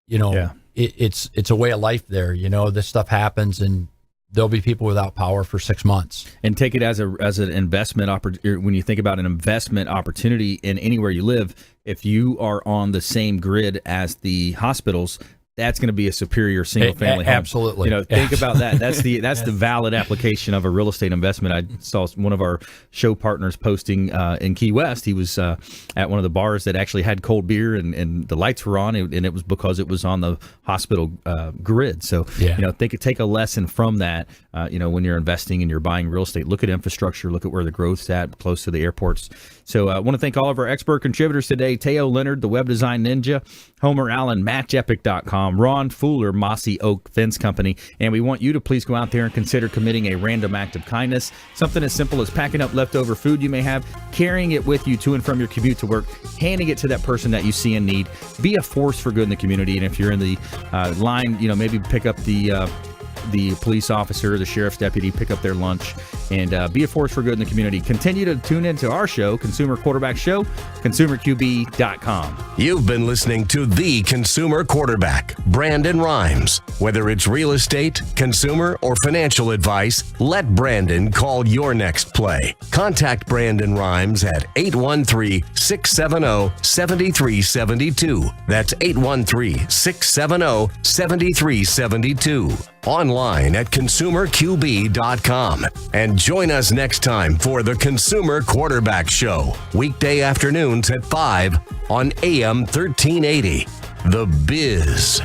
it's a way of life there. This stuff happens, and there'll be people without power for 6 months. And take it as an investment opportunity. When you think about an investment opportunity in anywhere you live, if you are on the same grid as the hospitals, that's going to be a superior single family home. Absolutely. Think about that. That's the valid application of a real estate investment. I saw one of our show partners posting in Key West. He was at one of the bars that actually had cold beer and the lights were on, and it was because it was on the hospital grid. So, take a lesson from that. When you're investing and you're buying real estate, look at infrastructure, look at where the growth's at, close to the airports. So I want to thank all of our expert contributors today: Teo Leonard, the Web Design Ninja; Homer Allen, MatchEpic.com; Ron Fuller, Mossy Oak Fence Company. And we want you to please go out there and consider committing a random act of kindness. Something as simple as packing up leftover food you may have, carrying it with you to and from your commute to work, handing it to that person that you see in need. Be a force for good in the community. And if you're in the line, maybe pick up the police officer, the sheriff's deputy, pick up their lunch, and be a force for good in the community. Continue to tune into our show, Consumer Quarterback Show, ConsumerQB.com. You've been listening to the Consumer Quarterback, Brandon Rhymes. Whether it's real estate, consumer, or financial advice, let Brandon call your next play. Contact Brandon Rhymes at 813-670-7372. That's 813-670-7372. Online at ConsumerQB.com. And join us next time for the Consumer Quarterback Show, weekday afternoons at 5 on AM 1380. The Biz.